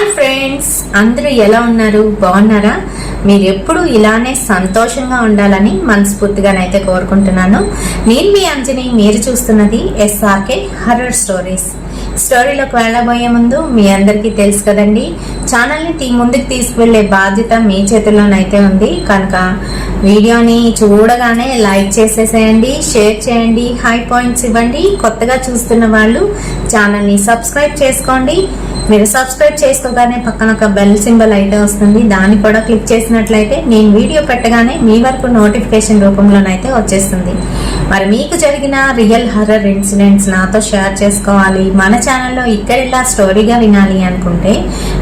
Hi friends, అందరూ ఎలా ఉన్నారు? బాగున్నారా? మీరు ఎప్పుడు ఇలానే సంతోషంగా ఉండాలని మనస్ఫూర్తిగానైతే కోరుకుంటున్నాను. నేను మీ అంజని, మీరు చూస్తున్నది ఎస్ఆర్కే హర్రర్ స్టోరీస్. స్టోరీలోకి వెళ్ళబోయే ముందు మీ అందరికీ తెలుసు కదండి, ఛానల్ని ముందుకు తీసుకువెళ్లే బాధ్యత మీ చేతుల్లోనైతే ఉంది. కనుక వీడియోని చూడగానే లైక్ చేసేసేయండి, షేర్ చేయండి, హై పాయింట్స్ ఇవ్వండి. కొత్తగా చూస్తున్న వాళ్ళు ఛానల్ని సబ్స్క్రైబ్ చేసుకోండి. మీరు సబ్స్క్రైబ్ చేసుకోగానే పక్కన ఒక బెల్ సింబల్ అయితే వస్తుంది, దాన్ని కూడా క్లిక్ చేసినట్లయితే నేను వీడియో పెట్టగానే మీ వరకు నోటిఫికేషన్ రూపంలోనైతే వచ్చేస్తుంది. మరి మీకు జరిగిన రియల్ హర్రర్ ఇన్సిడెంట్స్ నాతో షేర్ చేసుకోవాలి, మన ఛానల్లో ఇక్కడ ఇలా స్టోరీగా వినాలి అనుకుంటే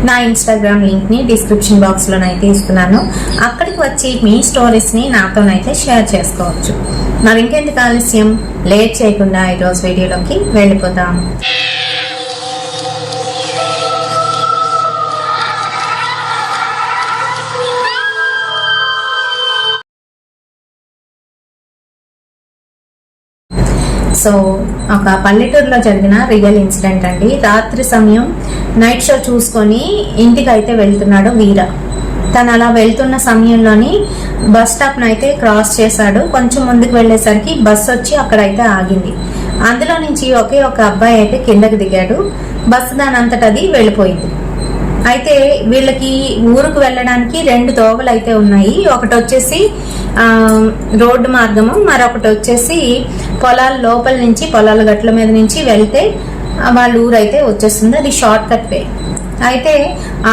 నా ఇన్స్టాగ్రామ్ లింక్ని డిస్క్రిప్షన్ బాక్స్లోనైతే ఇస్తున్నాను. అక్కడికి వచ్చి మీ స్టోరీస్ని నాతోనైతే షేర్ చేసుకోవచ్చు. మరి ఇంకెందుకు ఆలస్యం, లేట్ చేయకుండా ఈరోజు వీడియోలోకి వెళ్ళిపోదాం. సో ఒక పల్లెటూరులో జరిగిన రియల్ ఇన్సిడెంట్ అండి. రాత్రి సమయం నైట్ షో చూసుకొని ఇంటికి అయితే వెళ్తున్నాడు వీర. తను అలా వెళ్తున్న సమయంలోని బస్ స్టాప్ను అయితే క్రాస్ చేశాడు. కొంచెం ముందుకు వెళ్ళేసరికి బస్సు వచ్చి అక్కడైతే ఆగింది. అందులో నుంచి ఒకే ఒక అబ్బాయి అయితే కిందకి దిగాడు. బస్సు దానంతటది వెళ్ళిపోయింది. అయితే వీళ్ళకి ఊరుకు వెళ్ళడానికి రెండు దోవలు అయితే ఉన్నాయి. ఒకటి వచ్చేసి రోడ్డు మార్గము, మరొకటి వచ్చేసి పొలాల లోపల నుంచి, పొలాల గట్ల మీద నుంచి వెళ్తే వాళ్ళ ఊరు అయితే వచ్చేస్తుంది. అది షార్ట్ కట్ వే. అయితే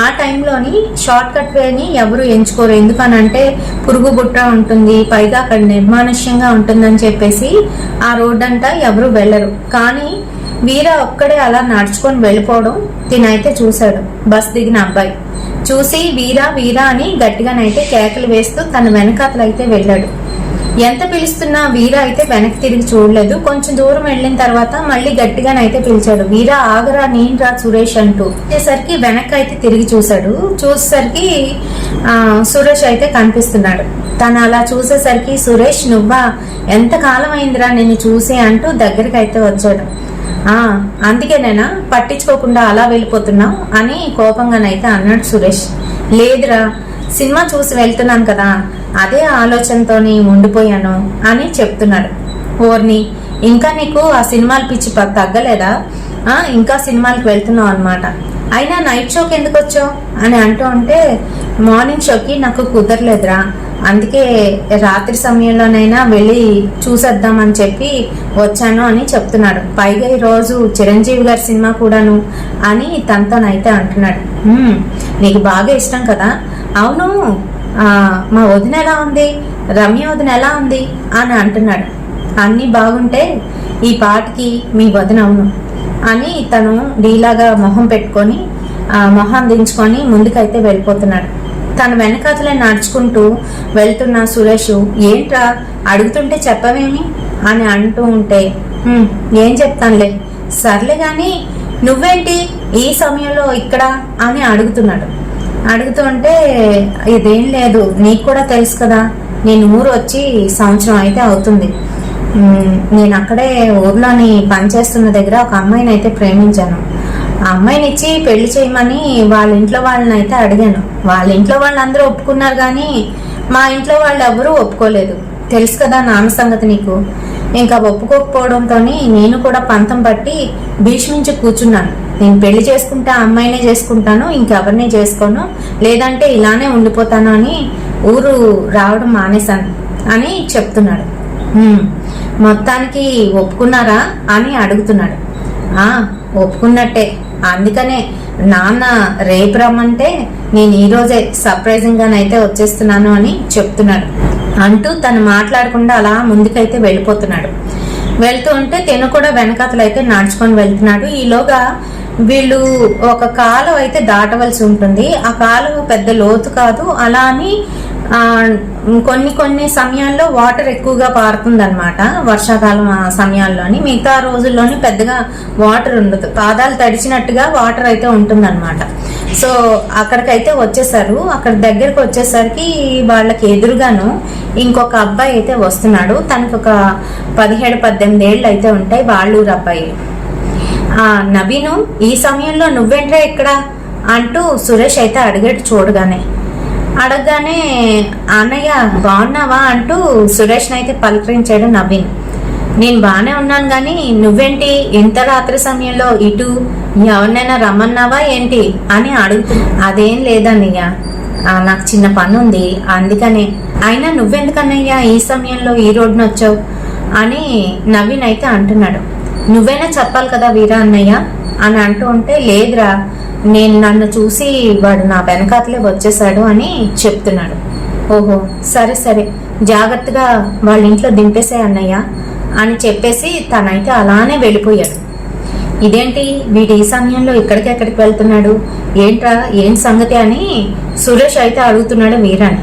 ఆ టైంలోని షార్ట్ కట్ వేని ఎవరు ఎంచుకోరు. ఎందుకనంటే పురుగు బుట్ట ఉంటుంది, పైగా అక్కడ నిర్మానుష్యంగా ఉంటుందని చెప్పేసి ఆ రోడ్డు అంతా ఎవరు వెళ్ళరు. కానీ వీర ఒక్కడే అలా నడుచుకొని వెళ్ళిపోవడం తినైతే చూశాడు. బస్ దిగిన అబ్బాయి చూసి వీరా వీరా అని గట్టిగానైతే కేకలు వేస్తూ తన వెనకాతలైతే వెళ్ళాడు. ఎంత పిలుస్తున్నా వీరా అయితే వెనక్కి తిరిగి చూడలేదు. కొంచెం దూరం వెళ్ళిన తర్వాత మళ్ళీ గట్టిగానైతే పిలిచాడు, వీరా ఆగరా, నేను రా సురేష్ అంటూ. వచ్చేసరికి వెనక్కి అయితే తిరిగి చూశాడు. చూసేసరికి సురేష్ అయితే కనిపిస్తున్నాడు. తను అలా చూసేసరికి, సురేష్ నువ్వా, ఎంతకాలం అయిందిరా నిన్ను చూసి అంటూ దగ్గరికి అయితే వచ్చాడు. అందుకేనేనా పట్టించుకోకుండా అలా వెళ్ళిపోతున్నావు అని కోపంగానైతే అన్నాడు సురేష్. లేదురా, సినిమా చూసి వెళ్తున్నాను కదా, అదే ఆలోచనతోని ఉండిపోయాను అని చెప్తున్నాడు. ఓర్ని, ఇంకా నీకు ఆ సినిమాల పిచ్చి తగ్గలేదా? ఇంకా సినిమాలకు వెళ్తున్నావు అనమాట. అయినా నైట్ షోకి ఎందుకు వచ్చావు అని అంటూ ఉంటే, మార్నింగ్ షోకి నాకు కుదరలేదురా, అందుకే రాత్రి సమయంలోనైనా వెళ్ళి చూసేద్దామని చెప్పి వచ్చాను అని చెప్తున్నాడు. పైగా ఈరోజు చిరంజీవి గారి సినిమా కూడాను అని తనతోనైతే అంటున్నాడు. నీకు బాగా ఇష్టం కదా? అవును, మా వదిన ఎలా ఉంది, రమ్య వదిన ఎలా ఉంది అని అంటున్నాడు. అన్నీ బాగుంటే ఈ పాటికి మీ వదిన అవును అని తను డీలాగా మొహం పెట్టుకొని మొహం దించుకొని ముందుకైతే వెళ్ళిపోతున్నాడు. తన వెనకాతలే నడుచుకుంటూ వెళ్తున్న సురేష్, ఏంట్రా అడుగుతుంటే చెప్పవేమి అని అంటూ ఉంటే, ఏం చెప్తానులే, సర్లే గాని నువ్వేంటి ఈ సమయంలో ఇక్కడ అని అడుగుతున్నాడు. అడుగుతుంటే, ఇదేం లేదు, నీకు కూడా తెలుసు కదా, నేను ఊరు వచ్చి సంవత్సరం అయితే అవుతుంది. నేను అక్కడే ఊర్లోని పనిచేస్తున్న దగ్గర ఒక అమ్మాయిని అయితే ప్రేమించాను. ఆ అమ్మాయిని ఇచ్చి పెళ్లి చేయమని వాళ్ళ ఇంట్లో వాళ్ళని అయితే అడిగాను. వాళ్ళ ఇంట్లో వాళ్ళందరూ ఒప్పుకున్నారు, కానీ మా ఇంట్లో వాళ్ళు ఎవరూ ఒప్పుకోలేదు. తెలుసు కదా నాన్న సంగతి నీకు. ఇంకా ఒప్పుకోకపోవడంతో నేను కూడా పంతం పట్టి భీష్మించి కూర్చున్నాను. నేను పెళ్లి చేసుకుంటే ఆ అమ్మాయినే చేసుకుంటాను, ఇంకెవరినే చేసుకోను, లేదంటే ఇలానే ఉండిపోతాను అని ఊరు రావడం మానేశాను అని చెప్తున్నాడు. మొత్తానికి ఒప్పుకున్నారా అని అడుగుతున్నాడు. ఒప్పుకున్నట్టే, అందుకనే నాన్న రేపు రమ్మంటే నేను ఈరోజే సర్ప్రైజింగ్ గానైతే వచ్చేస్తున్నాను అని చెప్తున్నాడు. అంటూ తను మాట్లాడకుండా అలా ముందుకైతే వెళ్ళిపోతున్నాడు. వెళ్తూ ఉంటే తను కూడా వెనకాతలు అయితే నడుచుకొని వెళ్తున్నాడు. ఈలోగా వీళ్ళు ఒక కాలువ అయితే దాటవలసి ఉంటుంది. ఆ కాలువ పెద్ద లోతు కాదు, అలా అని కొన్ని సమయాల్లో వాటర్ ఎక్కువగా పారుతుంది అనమాట. వర్షాకాలం సమయాల్లోని, మిగతా రోజుల్లోని పెద్దగా వాటర్ ఉండదు, పాదాలు తడిచినట్టుగా వాటర్ అయితే ఉంటుంది అనమాట. సో అక్కడికైతే వచ్చేసారు. అక్కడ దగ్గరకు వచ్చేసరికి వాళ్ళకి ఎదురుగాను ఇంకొక అబ్బాయి అయితే వస్తున్నాడు. తనకు ఒక 17-18 ఏళ్ళు అయితే ఉంటాయి. వాళ్ళూరు అబ్బాయి. నవీను, ఈ సమయంలో నువ్వేంట్రా ఇక్కడ అంటూ సురేష్ అయితే అడిగాడు చూడగానే. అడగగానే అన్నయ్య బాగున్నావా అంటూ సురేష్ని అయితే పలకరించాడు నవీన్. నేను బాగానే ఉన్నాను కానీ నువ్వేంటి ఇంత రాత్రి సమయంలో ఇటు, ఎవరినైనా రమ్మన్నావా ఏంటి అని అడుగుతున్నా. అదేం లేదన్నయ్య, నాకు చిన్న పని ఉంది అందుకనే. అయినా నువ్వెందుకన్నయ్యా ఈ సమయంలో ఈ రోడ్డున వచ్చావు అని నవీన్ అయితే అంటున్నాడు. నువ్వైనా చెప్పాలి కదా వీరా అన్నయ్య అని అంటూ ఉంటే, లేదురా నేను నన్ను చూసి వాడు నా వెనకాతలే వచ్చేసాడు అని చెప్తున్నాడు. ఓహో సరే సరే జాగ్రత్తగా వాళ్ళ ఇంట్లో దింపేసే అన్నయ్య అని చెప్పేసి తనైతే అలానే వెళ్ళిపోయాడు. ఇదేంటి వీడు ఈ సమయంలో ఎక్కడికి వెళ్తున్నాడు, ఏంట్రా ఏం సంగతి అని సురేష్ అయితే అడుగుతున్నాడు వీరాని.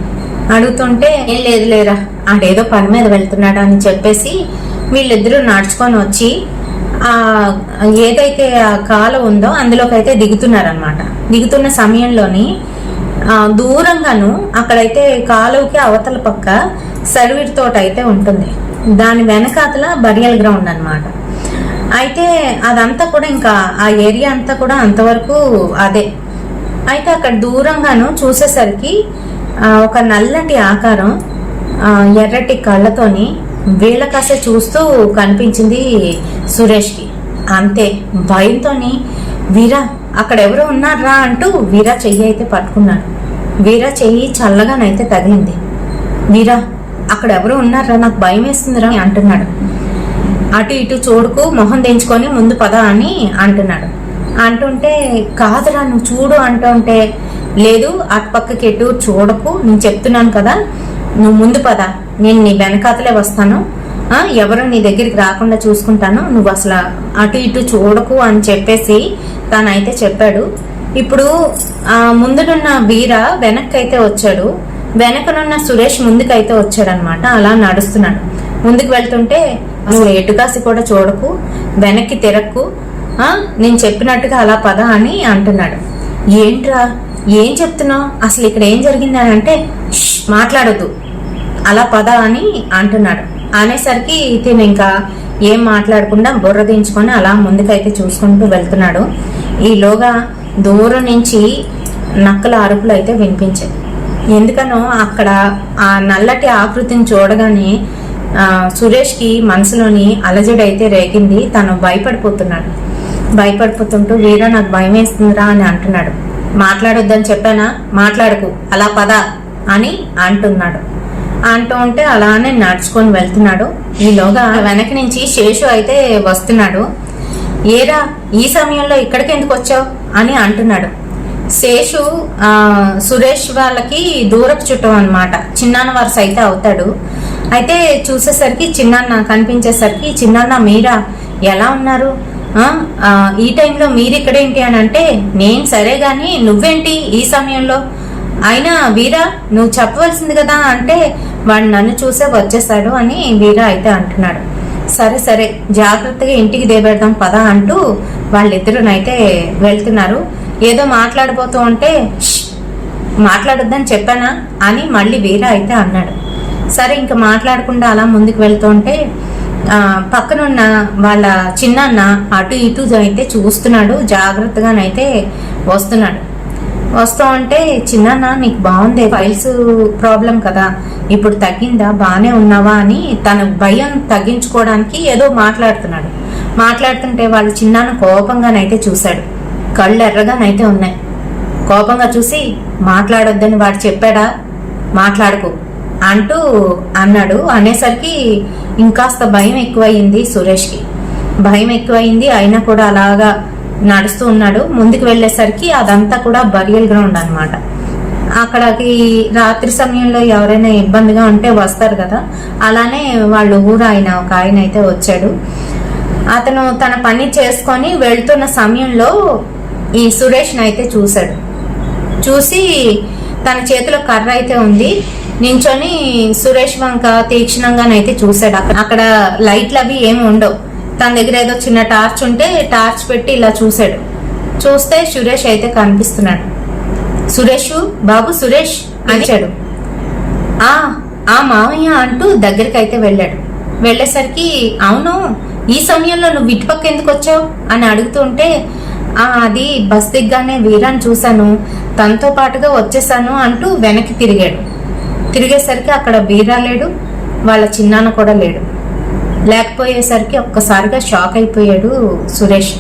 అడుగుతుంటే ఏం లేదు లేరా ఆడేదో పని మీద వెళ్తున్నాడు అని చెప్పేసి వీళ్ళిద్దరూ నడుచుకొని వచ్చి ఏదైతే ఆ కాలువ ఉందో అందులోకి అయితే దిగుతున్నారనమాట. దిగుతున్న సమయంలోని దూరంగాను అక్కడైతే కాలువకి అవతల పక్క సర్వీర్ తోట అయితే ఉంటుంది. దాని వెనకాతల బరియల్ గ్రౌండ్ అనమాట. అయితే అదంతా కూడా ఇంకా ఆ ఏరియా అంతా కూడా అంతవరకు అదే. అయితే అక్కడ దూరంగాను చూసేసరికి ఒక నల్లటి ఆకారం ఎర్రటి కళ్ళతోని వీళ్ళకాసే చూస్తూ కనిపించింది సురేష్కి. అంతే భయంతోని వీరా అక్కడ ఎవరో ఉన్నారా అంటూ వీరా చెయ్యి అయితే పట్టుకున్నాడు. వీరా చెయ్యి చల్లగానైతే తగిలింది. వీరా అక్కడ ఎవరో ఉన్నారా, నాకు భయం వేస్తుందిరా అంటున్నాడు. అటు ఇటు చూడుకు మొహం దించుకొని ముందు పద అని అంటున్నాడు. అంటుంటే కాదురా నువ్వు చూడు అంటుంటే, లేదు అటు పక్కకి ఎటు చూడకు నేను చెప్తున్నాను కదా, నువ్వు ముందు పద నేను నీ వెనకాతలే వస్తాను, ఎవరు నీ దగ్గరికి రాకుండా చూసుకుంటాను, నువ్వు అసలు అటు ఇటు చూడకు అని చెప్పేసి తనైతే చెప్పాడు. ఇప్పుడు ముందునున్న వీర వెనక్కి అయితే వచ్చాడు, వెనకనున్న సురేష్ ముందుకైతే వచ్చాడనమాట. అలా నడుస్తున్నాడు. ముందుకు వెళ్తుంటే నువ్వు ఎటుకాసి కూడా చూడకు, వెనక్కి తిరక్కు, నేను చెప్పినట్టుగా అలా పద అని అంటున్నాడు. ఏంట్రా ఏం చెప్తున్నావు, అసలు ఇక్కడ ఏం జరిగింది అని అంటే, మాట్లాడొద్దు అలా పద అని అంటున్నాడు. అనేసరికి తిను ఇంకా ఏం మాట్లాడకుండా బుర్ర దించుకొని అలా ముందుకైతే చూసుకుంటూ వెళ్తున్నాడు. ఈలోగా దూరం నుంచి నక్కల అరుపులు అయితే వినిపించాయి. ఎందుకనో అక్కడ ఆ నల్లటి ఆకృతిని చూడగానే సురేష్కి మనసులోని అలజడైతే రేగింది. తను భయపడిపోతున్నాడు. భయపడిపోతుంటూ వీరా నాకు భయం వేస్తుందిరా అని అంటున్నాడు. మాట్లాడొద్దని చెప్పానా, మాట్లాడకు అలా పద అని అంటున్నాడు. అంటూ ఉంటే అలానే నడుచుకొని వెళ్తున్నాడు. ఈలోగా వెనక నుంచి శేషు అయితే వస్తున్నాడు. ఏరా ఈ సమయంలో ఇక్కడికి ఎందుకు వచ్చావు అని అంటున్నాడు. శేషు సురేష్ వాళ్ళకి దూరపు చుట్టం అనమాట, చిన్నాన్న వరుస అయితే అవుతాడు. అయితే చూసేసరికి చిన్నాన్న కనిపించేసరికి, చిన్నాన్న మీరా ఎలా ఉన్నారు, ఈ టైంలో మీరు ఇక్కడేంటి అని అంటే, నేను సరే గాని నువ్వేంటి ఈ సమయంలో, అయినా వీరా నువ్వు చెప్పవలసింది కదా అంటే, వాడు నన్ను చూసే వచ్చేసాడు అని వీరా అయితే అంటున్నాడు. సరే సరే జాగ్రత్తగా ఇంటికి దేబెడదాం పద అంటూ వాళ్ళిద్దరునైతే వెళ్తున్నారు. ఏదో మాట్లాడిపోతూ ఉంటే, మాట్లాడొద్దని చెప్పానా అని మళ్ళీ వీరా అయితే అన్నాడు. సరే ఇంకా మాట్లాడకుండా అలా ముందుకు వెళ్తూ ఉంటే పక్కనున్న వాళ్ళ చిన్నాన్న అటు ఇటు అయితే చూస్తున్నాడు. జాగ్రత్తగానైతే వస్తున్నాడు. వస్తూ ఉంటే, చిన్నాన్న నీకు బాగుంది, ఫైల్స్ ప్రాబ్లం కదా, ఇప్పుడు తగ్గిందా, బాగానే ఉన్నావా అని తన భయం తగ్గించుకోవడానికి ఏదో మాట్లాడుతున్నాడు. మాట్లాడుతుంటే వాళ్ళ చిన్నాన్న కోపంగానైతే చూశాడు. కళ్ళు ఎర్రగానైతే ఉన్నాయి. కోపంగా చూసి, మాట్లాడొద్దని వాడు చెప్పాడా, మాట్లాడుకో అంటూ అన్నాడు. అనేసరికి ఇంకాస్త భయం ఎక్కువయింది సురేష్కి. భయం ఎక్కువయింది. అయినా కూడా అలాగా నడుస్తూ ఉన్నాడు. ముందుకు వెళ్ళేసరికి అదంతా కూడా బరియల్ గ్రౌండ్ అనమాట. అక్కడికి రాత్రి సమయంలో ఎవరైనా ఇబ్బందిగా ఉంటే వస్తారు కదా, అలానే వాళ్ళు ఊరు ఆయన ఒక ఆయన అయితే వచ్చాడు. అతను తన పని చేసుకొని వెళ్తున్న సమయంలో ఈ సురేష్ని అయితే చూశాడు. చూసి తన చేతిలో కర్ర అయితే ఉంది, నించొని సురేష్ వంక తీక్షణంగానైతే చూశాడు. అక్కడ లైట్లు అవి ఏమి ఉండవు. తన దగ్గర ఏదో చిన్న టార్చ్ ఉంటే టార్చ్ పెట్టి ఇలా చూశాడు. చూస్తే సురేష్ అయితే కనిపిస్తున్నాడు. సురేష్ బాబు సురేష్ అనిచాడు. ఆ మామయ్య అంటూ దగ్గరికి అయితే వెళ్ళాడు. వెళ్ళేసరికి, అవును ఈ సమయంలో నువ్వు ఇటుపక్క ఎందుకు వచ్చావు అని అడుగుతుంటే, అది బస్ దిగ్గానే వీరాన్ని చూశాను, తనతో పాటుగా వచ్చేసాను అంటూ వెనక్కి తిరిగాడు. తిరిగేసరికి అక్కడ వీరా లేడు, వాళ్ళ చిన్నాన్న కూడా లేడు. లేకపోయేసరికి ఒక్కసారిగా షాక్ అయిపోయాడు సురేష్.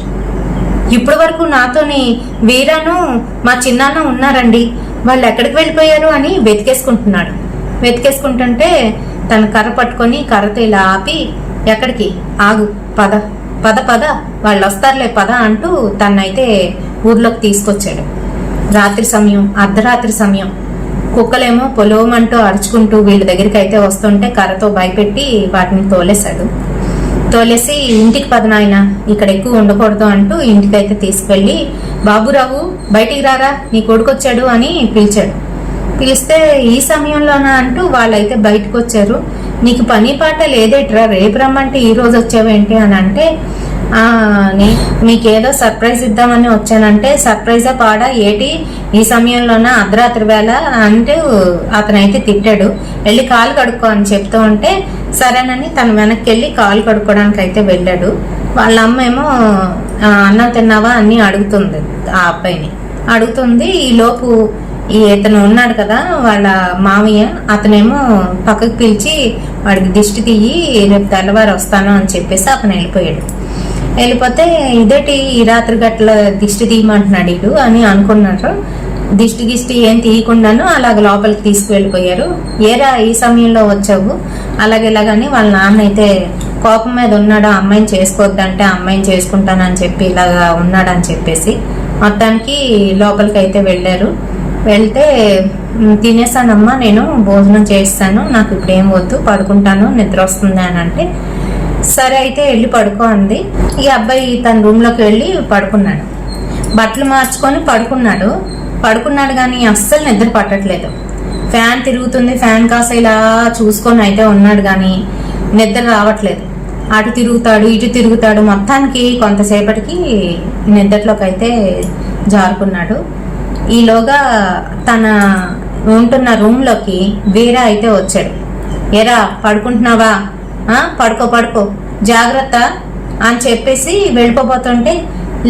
ఇప్పటి వరకు నాతోని వీరాను మా చిన్నాన్న ఉన్నారండి, వాళ్ళు ఎక్కడికి వెళ్ళిపోయారు అని వెతికేసుకుంటున్నాడు. వెతికేసుకుంటుంటే తన కర్ర పట్టుకొని కర్రతో ఇలా ఆపి, ఎక్కడికి, ఆగు, పద పద పద, వాళ్ళు వస్తారులే పద అంటూ తనైతే ఊర్లోకి తీసుకొచ్చాడు. రాత్రి సమయం, అర్ధరాత్రి సమయం. కుక్కలేమో పొలోమంటూ అరుచుకుంటూ వీళ్ళ దగ్గరికి అయితే వస్తుంటే కర్రతో భయపెట్టి వాటిని తోలేశాడు. తోలేసి ఇంటికి పద నాయన, ఇక్కడ ఎక్కువ ఉండకూడదు అంటూ ఇంటికైతే తీసుకెళ్ళి, బాబురావు బయటికి రారా, నీ కొడుకొచ్చాడు అని పిలిచాడు. పిలిస్తే ఈ సమయంలోనా అంటూ వాళ్ళైతే బయటకు వచ్చారు. నీకు పని పాట లేదేట్రా, రేపు రమ్మంటే ఈ రోజు వచ్చావేంటి అని అంటే, మీకేదో సర్ప్రైజ్ ఇద్దామని వచ్చానంటే, సర్ప్రైజా పాడా ఏటి ఈ సమయంలోన అర్ధరాత్రి వేళ అంటూ అతనైతే తిట్టాడు. వెళ్ళి కాలు కడుక్కో అని చెప్తూ ఉంటే సరేనని తను వెనక్కి వెళ్ళి కాలు కడుక్కోవడానికి అయితే వెళ్ళాడు. వాళ్ళ అమ్మ ఏమో అన్నం తిన్నావా అని అడుగుతుంది, ఆ అబ్బాయిని అడుగుతుంది. ఈ లోపు ఇతను ఉన్నాడు కదా వాళ్ళ మామయ్య, అతనేమో పక్కకు పిలిచి వాడికి దిష్టి తీయి, రేపు తెల్లవారు వస్తాను అని చెప్పేసి అతను వెళ్ళిపోయాడు. వెళ్ళిపోతే ఇదేటి ఈ రాత్రి గట్ల దిష్టి తీయమంటున్నాడు ఇడు అని అనుకున్నారు. దిష్టి ఏం తీయకుండాను అలాగ లోపలికి తీసుకువెళ్ళిపోయారు. ఏరా ఈ సమయంలో వచ్చావు, అలాగేలాగని వాళ్ళ నాన్న అయితే కోపం మీద ఉన్నాడు, అమ్మాయిని చేసుకోవద్దంటే అమ్మాయిని చేసుకుంటానని చెప్పి ఇలాగా ఉన్నాడని చెప్పేసి మొత్తానికి లోపలికి అయితే వెళ్ళారు. వెళ్తే తినేసానమ్మా, నేను భోజనం చేస్తాను, నాకు ఇప్పుడు ఏం వద్దు, పడుకుంటాను, నిద్ర వస్తుంది అని అంటే, సరే అయితే వెళ్ళి పడుకో అంది. ఈ అబ్బాయి తన రూమ్లోకి వెళ్ళి పడుకున్నాడు. బట్టలు మార్చుకొని పడుకున్నాడు కానీ అస్సలు నిద్ర పట్టట్లేదు. ఫ్యాన్ తిరుగుతుంది, ఫ్యాన్ కాస్త ఇలా చూసుకొని అయితే ఉన్నాడు కానీ నిద్ర రావట్లేదు. అటు తిరుగుతాడు, ఇటు తిరుగుతాడు. మొత్తానికి కొంతసేపటికి నిద్రలోకి అయితే జారుకున్నాడు. ఈలోగా తన ఉంటున్న రూమ్లోకి వీరా అయితే వచ్చాడు. ఎరా పడుకుంటున్నావా, పడుకో జాగ్రత్త అని చెప్పేసి వెళ్ళిపోతుంటే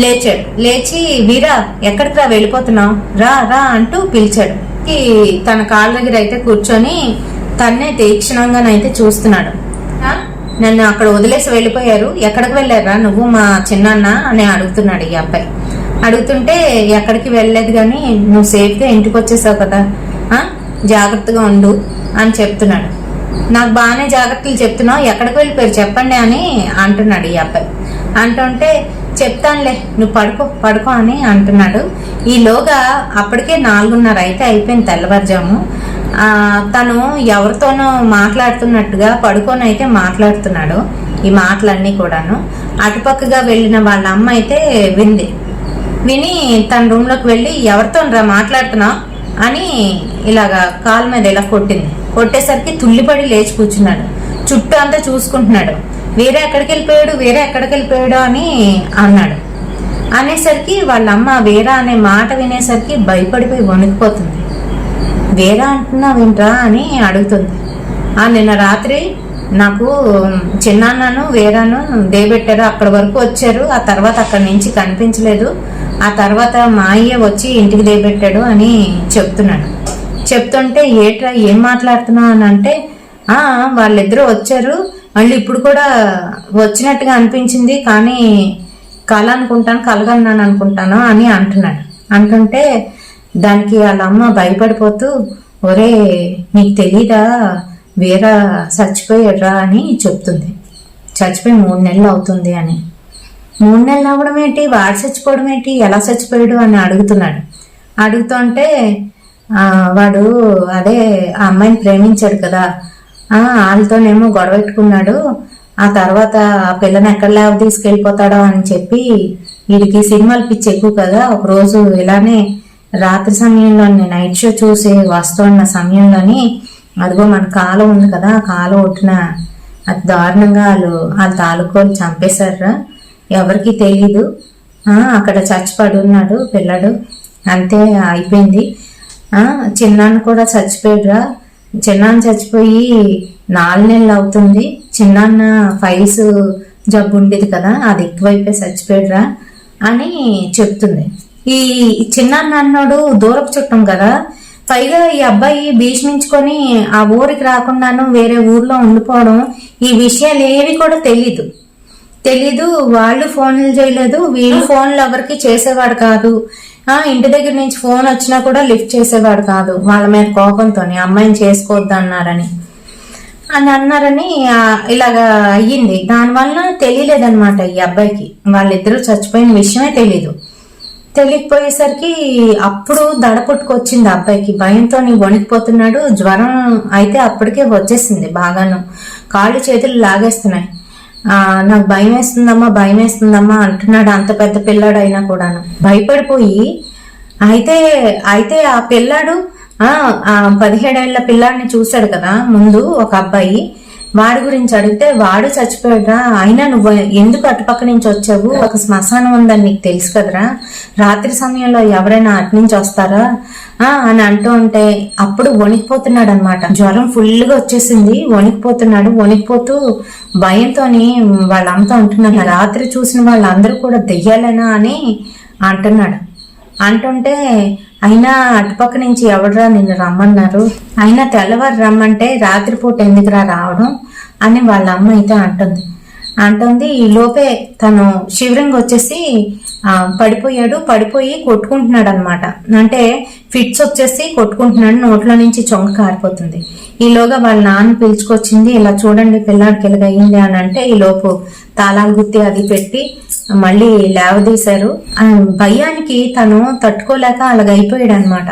లేచాడు. లేచి, వీరా ఎక్కడికి రా, వెళ్ళిపోతున్నావు, రా రా అంటూ పిలిచాడు. తన కాళ్ళ దగ్గర అయితే కూర్చొని తన్నే తీక్షణంగానైతే చూస్తున్నాడు. నన్ను అక్కడ వదిలేసి వెళ్ళిపోయారు, ఎక్కడికి వెళ్ళారా నువ్వు మా చిన్నాన్న అని అడుగుతున్నాడు ఈ అబ్బాయి. అడుగుతుంటే ఎక్కడికి వెళ్ళలేదు కానీ నువ్వు సేఫ్గా ఇంటికి వచ్చేసావు కదా, జాగ్రత్తగా ఉండు అని చెప్తున్నాడు. నాకు బాగానే జాగ్రత్తలు చెప్తున్నావు, ఎక్కడికి వెళ్ళిపోయారు చెప్పండి అని అంటున్నాడు ఈ అబ్బాయి. అంటుంటే చెప్తానులే, నువ్వు పడుకో అని అంటున్నాడు. ఈలోగా అప్పటికే 4:30 అయితే అయిపోయింది తెల్లవారుజాము. తను ఎవరితోనో మాట్లాడుతున్నట్టుగా పడుకొని అయితే మాట్లాడుతున్నాడు. ఈ మాటలన్నీ కూడాను అటుపక్కగా వెళ్ళిన వాళ్ళ అమ్మ అయితే విని తన రూమ్లోకి వెళ్ళి ఎవరితో రా మాట్లాడుతున్నావు అని ఇలాగా కాలు మీద ఇలా కొట్టేసరికి తుల్లిపడి లేచి కూర్చున్నాడు. చుట్టూ అంతా చూసుకుంటున్నాడు. వేరే ఎక్కడికి వెళ్ళిపోయాడు అని అన్నాడు. అనేసరికి వాళ్ళ అమ్మ వేరా అనే మాట వినేసరికి భయపడిపోయి వణికిపోతుంది. వేరా అంటున్నావేంట్రా అని అడుగుతుంది. నిన్న రాత్రి నాకు చిన్నాన్నను వేరాను దేబెట్టారు, అక్కడి వరకు వచ్చారు, ఆ తర్వాత అక్కడి నుంచి కనిపించలేదు, ఆ తర్వాత మా అయ్య వచ్చి ఇంటికి దేబెట్టాడు అని చెప్తున్నాడు. చెప్తుంటే ఏట్రా ఏం మాట్లాడుతున్నావు అని అంటే, వాళ్ళిద్దరూ వచ్చారు, మళ్ళీ ఇప్పుడు కూడా వచ్చినట్టుగా అనిపించింది, కానీ కలగన్నాను అనుకుంటాను అని అంటున్నాడు. అంటుంటే దానికి వాళ్ళ అమ్మ భయపడిపోతూ, ఒరే నీకు తెలీదా వీరా చచ్చిపోయాడ్రా అని చెప్తుంది. చచ్చిపోయి 3 నెలలు అవుతుంది అని. 3 నెలలు అవ్వడం ఏంటి, వాడు చచ్చిపోవడం ఏంటి, ఎలా చచ్చిపోయాడు అని అడుగుతున్నాడు. అడుగుతుంటే వాడు అదే ఆ అమ్మాయిని ప్రేమించాడు కదా, వాళ్ళతోనేమో గొడవ పెట్టుకున్నాడు, ఆ తర్వాత ఆ పిల్లని ఎక్కడ లేవ తీసుకెళ్ళిపోతాడో అని చెప్పి, వీడికి సినిమాలు పిచ్చి ఎక్కువ కదా, ఒకరోజు ఇలానే రాత్రి సమయంలోని నైట్ షో చూసి వస్తున్న సమయంలోని అదిగో మన కాలు ఉంది కదా, ఆ కాలు ఒట్టిన అతి దారుణంగా వాళ్ళ తాలూకోలు చంపేశారా, ఎవరికి తెలీదు, అక్కడ చచ్చిపడి ఉన్నాడు పిల్లడు, అంతే అయిపోయింది. చిన్నాన్న కూడా చచ్చిపోయాడురా, చిన్నాన్న చచ్చిపోయి 4 నెలలు అవుతుంది, చిన్నాన్న ఫైల్స్ జబ్బు ఉండేది కదా, అది ఎక్కువైపోయి చచ్చిపోయాడురా, అని చెప్తుంది. ఈ చిన్న అన్నోడు దూరపు చుట్టం కదా, పైగా ఈ అబ్బాయి భీష్మించుకొని ఆ ఊరికి రాకుండాను వేరే ఊర్లో ఉండిపోవడం, ఈ విషయాలు ఏవి కూడా తెలీదు. వాళ్ళు ఫోన్లు చేయలేదు, వీళ్ళు ఫోన్లు ఎవరికి చేసేవాడు కాదు. ఇంటి దగ్గర నుంచి ఫోన్ వచ్చినా కూడా లిఫ్ట్ చేసేవాడు కాదు. వాళ్ళ మీద కోపంతో అమ్మాయిని చేసుకోవద్దు అన్నారని ఇలాగా అయ్యింది. దానివల్ల తెలియలేదన్నమాట ఈ అబ్బాయికి, వాళ్ళిద్దరూ చచ్చిపోయిన విషయమే తెలియకపోయేసరికి అప్పుడు దడ పుట్టుకొచ్చింది అబ్బాయికి. భయంతో వణికిపోతున్నాడు. జ్వరం అయితే అప్పటికే వచ్చేసింది బాగాను. కాళ్ళు చేతులు లాగేస్తున్నాయి. నాకు భయం వేస్తుందమ్మా అంటున్నాడు. అంత పెద్ద పిల్లాడు అయినా కూడాను భయపడిపోయి అయితే ఆ పిల్లాడు 17 ఏళ్ల పిల్లాడిని చూశాడు కదా ముందు ఒక అబ్బాయి. వాడి గురించి అడిగితే వాడు చచ్చిపోయాడా, అయినా నువ్వు ఎందుకు అటుపక్క నుంచి వచ్చావు, ఒక శ్మశానం ఉందని నీకు తెలుసు కదరా, రాత్రి సమయంలో ఎవరైనా అటు నుంచి వస్తారా అని అంటూ ఉంటే అప్పుడు వణికిపోతున్నాడు అనమాట. జ్వరం ఫుల్గా వచ్చేసింది. వణికిపోతూ భయంతో వాళ్ళంతా అంటున్నారు, రాత్రి చూసిన వాళ్ళందరూ కూడా దెయ్యాలేనా అని అంటుంటే అయినా అటుపక్క నుంచి ఎవడరా నిన్ను రమ్మన్నారు, అయినా తెల్లవారు రమ్మంటే రాత్రిపూట ఎందుకురా రావడం అని వాళ్ళ అమ్మ అయితే అంటుంది. ఈ లోపే తను శివరింగ్ వచ్చేసి పడిపోయి కొట్టుకుంటున్నాడు అనమాట. అంటే ఫిట్స్ వచ్చేసి కొట్టుకుంటున్నాడు, నోట్లో నుంచి చొంగ కారిపోతుంది. ఈలోగా వాళ్ళ నాన్న పిలుచుకొచ్చింది, ఇలా చూడండి పిల్లాడికి ఇలాగ అయ్యింది అని అంటే ఈ లోపు తాళాలు గుత్తి అది పెట్టి మళ్ళీ లేవదీశారు. భయానికి తను తట్టుకోలేక అలాగ అయిపోయాడు అనమాట.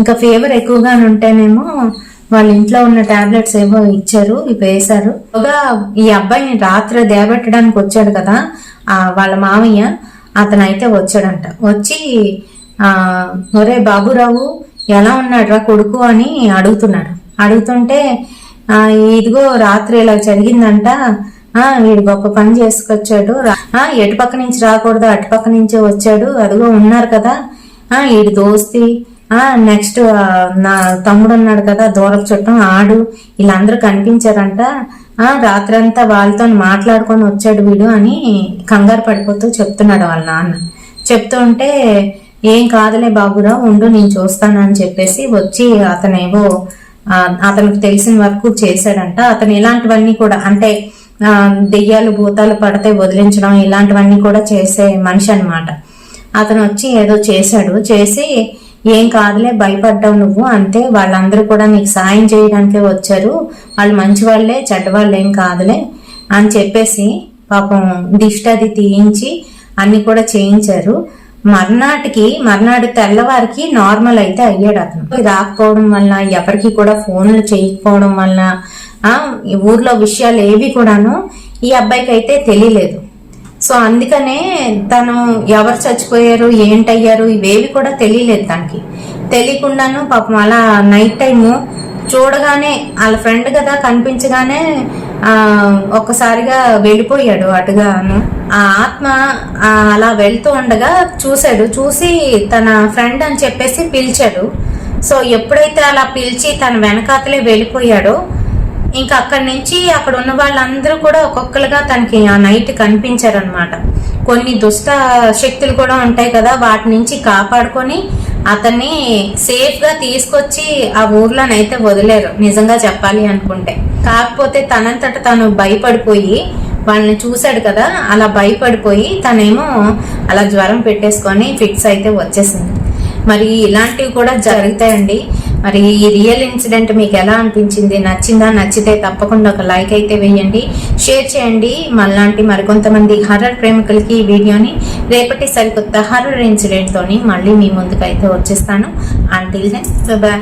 ఇంకా ఫీవర్ ఎక్కువగా ఉంటేనేమో వాళ్ళ ఇంట్లో ఉన్న టాబ్లెట్స్ ఏవో ఇచ్చారు, ఇవి వేశారు. ఈ అబ్బాయిని రాత్రి దేబెట్టడానికి వచ్చాడు కదా వాళ్ళ మామయ్య, అతనైతే వచ్చాడంట. వచ్చి ఒరే బాబురావు ఎలా ఉన్నాడురా కొడుకు అని అడుగుతుంటే ఇదిగో రాత్రి ఇలా జరిగిందంట, వీడు గొప్ప పని చేసుకొచ్చాడు, ఎటుపక్క నుంచి రాకూడదు అటుపక్క నుంచే వచ్చాడు, అదిగో ఉన్నారు కదా వీడి దోస్తి, నెక్స్ట్ నా తమ్ముడు ఉన్నాడు కదా దూరపు చుట్టం ఆడు, వీళ్ళందరూ కనిపించారంట, రాత్రంతా వాళ్ళతో మాట్లాడుకొని వచ్చాడు వీడు అని కంగారు పడిపోతూ చెప్తున్నాడు వాళ్ళ నాన్న. చెప్తూ ఉంటే ఏం కాదులే బాబురావు ఉండు నేను చూస్తాను అని చెప్పేసి వచ్చి అతనేవో అతనికి తెలిసిన వరకు చేశాడంట. అతను ఇలాంటివన్నీ కూడా అంటే దెయ్యాలు భూతాలు పడితే వదిలించడం ఇలాంటివన్నీ కూడా చేసే మనిషి అనమాట. అతను వచ్చి ఏదో చేసి ఏం కాదులే భయపడ్డావు నువ్వు అంతే, వాళ్ళందరూ కూడా నీకు సాయం చేయడానికే వచ్చారు, వాళ్ళు మంచి వాళ్ళే చెడ్డవాళ్ళు ఏం కాదులే అని చెప్పేసి పాపం దిష్టి అది తీయించి అన్ని కూడా చేయించారు. మర్నాడు తెల్లవారికి నార్మల్ అయితే అయ్యాడు. అతను రాకపోవడం వల్ల ఎవరికి కూడా ఫోన్లు చేయకపోవడం వల్ల ఊర్లో విషయాలు ఏవి కూడాను ఈ అబ్బాయికి అయితే తెలియలేదు. సో అందుకనే తను ఎవరు చచ్చిపోయారు ఏంటయ్యారు ఇవేవి కూడా తెలియలేదు. తనకి తెలియకుండాను పాపం అలా నైట్ టైము చూడగానే వాళ్ళ ఫ్రెండ్ కదా కనిపించగానే ఒక్కసారిగా వెళ్ళిపోయాడు అటుగాను. ఆ ఆత్మ అలా వెళ్తూ ఉండగా చూసి తన ఫ్రెండ్ అని చెప్పేసి పిలిచాడు. సో ఎప్పుడైతే అలా పిలిచి తన వెనకాతలే వెళ్ళిపోయాడో ఇంకా అక్కడి నుంచి అక్కడ ఉన్న వాళ్ళందరూ కూడా ఒక్కొక్కరుగా తనకి ఆ నైట్ కనిపించారనమాట. కొన్ని దుష్ట శక్తులు కూడా ఉంటాయి కదా, వాటి నుంచి కాపాడుకొని అతన్ని సేఫ్ గా తీసుకొచ్చి ఆ ఊర్లోనైతే వదిలేరు నిజంగా చెప్పాలి అనుకుంటే. కాకపోతే తనంతట తను భయపడిపోయి వాళ్ళని చూశాడు కదా, అలా భయపడిపోయి తనేమో అలా జ్వరం పెట్టేసుకొని ఫిట్స్ అయితే వచ్చేసింది. మరి ఇలాంటివి కూడా జరుగుతాయండి. మరి ఈ రియల్ ఇన్సిడెంట్ మీకు ఎలా అనిపించింది, నచ్చితే తప్పకుండా ఒక లైక్ అయితే వేయండి, షేర్ చేయండి. మళ్ళాంటి మరికొంతమంది హర్రర్ ప్రేమికులకి ఈ వీడియోని రేపటి సరికొత్త హర్రర్ ఇన్సిడెంట్ తోని మళ్ళీ మీ ముందుకైతే వచ్చేస్తాను. Until then by.